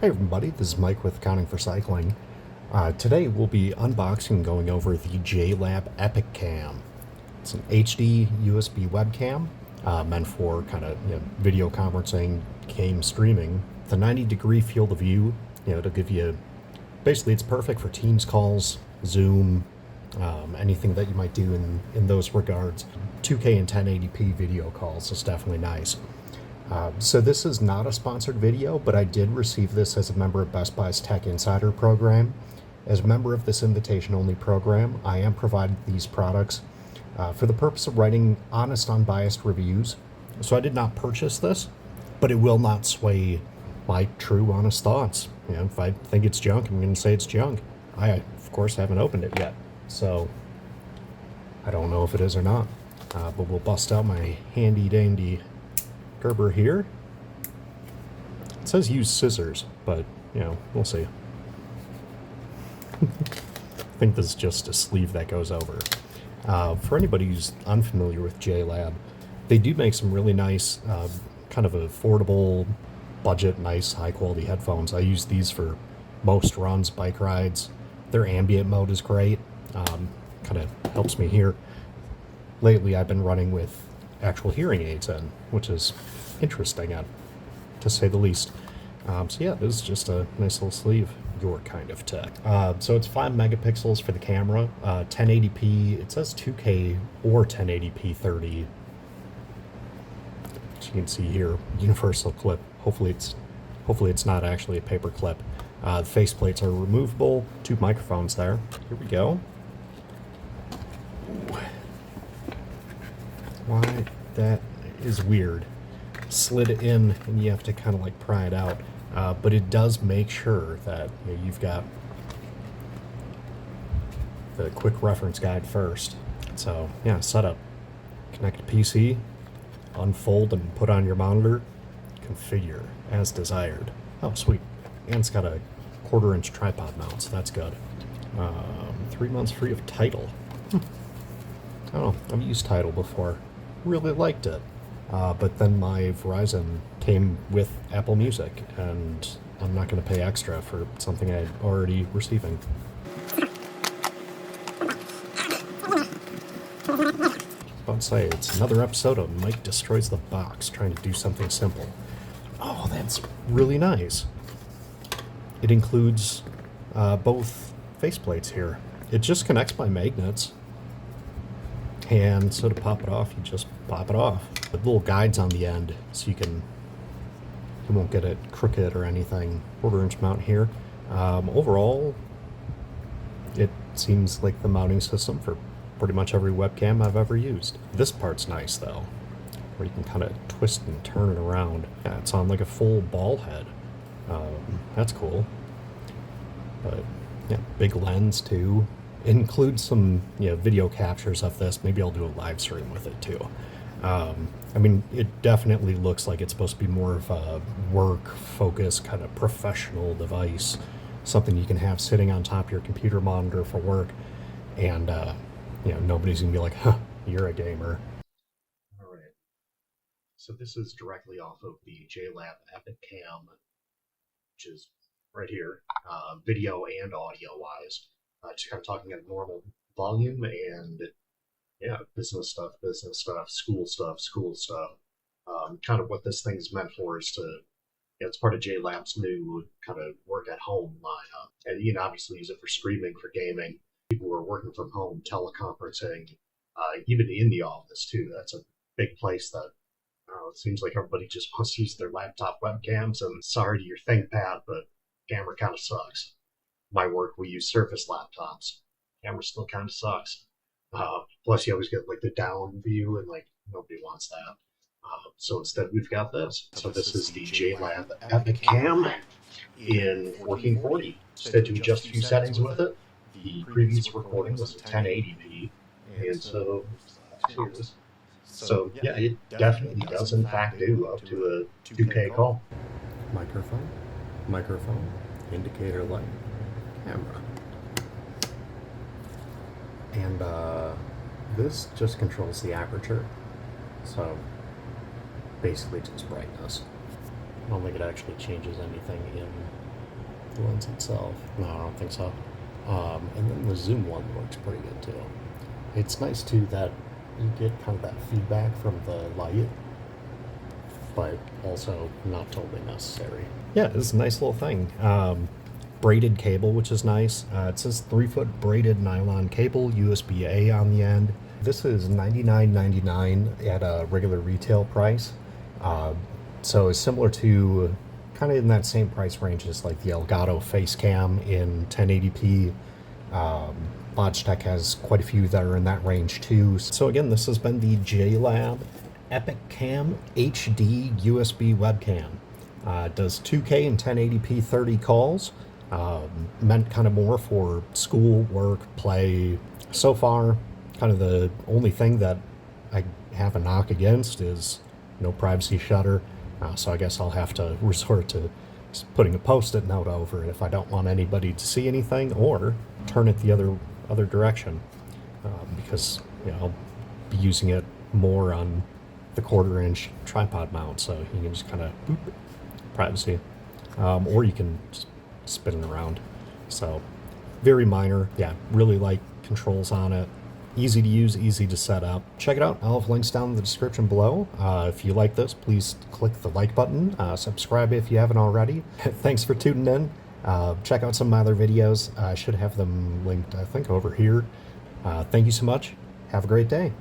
Hi everybody, this is Mike with Accounting for Cycling. Today we'll be unboxing and going over the JLAB Epic Cam. It's an HD USB webcam meant for kind of video conferencing, game streaming. With a 90-degree field of view, it'll give you, basically it's perfect for Teams calls, Zoom, anything that you might do in those regards. 2K and 1080p video calls is definitely nice. So this is not a sponsored video, but I did receive this as a member of Best Buy's Tech Insider program. As a member of this invitation-only program, I am provided these products for the purpose of writing honest, unbiased reviews. So I did not purchase this, but it will not sway my true, honest thoughts. If I think it's junk, I'm going to say it's junk. I, of course, haven't opened it yet, so I don't know if it is or not. But we'll bust out my handy-dandy Gerber here. It says use scissors, but we'll see. I think this is just a sleeve that goes over. For anybody who's unfamiliar with JLAB, they do make some really nice, kind of affordable, budget, nice, high-quality headphones. I use these for most runs, bike rides. Their ambient mode is great. Kind of helps me hear. Lately, I've been running with actual hearing aids in, which is interesting, to say the least. So yeah, this is just a nice little sleeve. Your kind of tech. So it's 5 megapixels for the camera, 1080p. It says 2K or 1080p 30. As you can see here, universal clip. Hopefully it's not actually a paper clip. The face plates are removable. 2 microphones there. Here we go. Why that is weird. Slid it in and you have to kind of like pry it out, but it does make sure that you've got the quick reference guide first. So yeah, setup, connect to PC, unfold and put on your monitor, configure as desired. Oh sweet, and it's got a 1/4-inch tripod mount, so that's good. 3 months free of Tidal. Oh, I've used Tidal before. Really liked it. But then my Verizon came with Apple Music, and I'm not going to pay extra for something I'm already receiving. I'd say it's another episode of Mike Destroys the Box, trying to do something simple. Oh, that's really nice. It includes both faceplates here. It just connects by magnets. And so to pop it off, you just pop it off. The little guides on the end, so you won't get it crooked or anything. 1/4-inch mount here. Overall, it seems like the mounting system for pretty much every webcam I've ever used. This part's nice though, where you can kind of twist and turn it around. Yeah, it's on like a full ball head. That's cool. But yeah, big lens too. Include some video captures of this. Maybe I'll do a live stream with it too. I mean, it definitely looks like it's supposed to be more of a work-focused kind of professional device, something you can have sitting on top of your computer monitor for work, and nobody's gonna be like, "Huh, you're a gamer." All right. So this is directly off of the JLAB Epic Cam, which is right here, video and audio-wise. Just kind of talking at normal volume, and yeah, business stuff, school stuff. Kind of what this thing is meant for is to, it's part of JLab's new kind of work at home lineup. And you can obviously use it for streaming, for gaming. People who are working from home, teleconferencing, even in the office too. That's a big place that it seems like everybody just wants to use their laptop webcams. And sorry to your ThinkPad, but camera kind of sucks. My work, we use Surface laptops. Camera still kind of sucks. Plus, you always get like the down view, and like nobody wants that. So instead, we've got this. So this is the JLAB Epic Cam in 1440. Just had to adjust a few settings with it. The previous recording was 1080p, and so here it is. So yeah, it definitely does in fact do up to a 2K call. Microphone, indicator light. Camera. And this just controls the aperture, so basically just brightness. I don't think it actually changes anything in the lens itself. No, I don't think so. And then the zoom one works pretty good too. It's nice too that you get kind of that feedback from the light, but also not totally necessary. Yeah, it's a nice little thing. Braided cable, which is nice. It says 3-foot braided nylon cable, USB-A on the end. This is $99.99 at a regular retail price. So it's similar to, kind of in that same price range as like the Elgato face cam in 1080p. Logitech has quite a few that are in that range too. So again, this has been the JLAB Epic Cam HD USB webcam. It does 2K and 1080p 30 calls. Meant kind of more for school, work, play. So far, kind of the only thing that I have a knock against is no privacy shutter. So I guess I'll have to resort to just putting a post-it note over it if I don't want anybody to see anything, or turn it the other direction, because I'll be using it more on the 1/4-inch tripod mount, so you can just kind of boop, privacy, or you can just spin it around. So very minor. Yeah, really like controls on it. Easy to use, easy to set up. Check it out. I'll have links down in the description below. If you like this, please click the like button. Subscribe if you haven't already. Thanks for tuning in. Check out some of my other videos. I should have them linked, I think, over here. Thank you so much. Have a great day.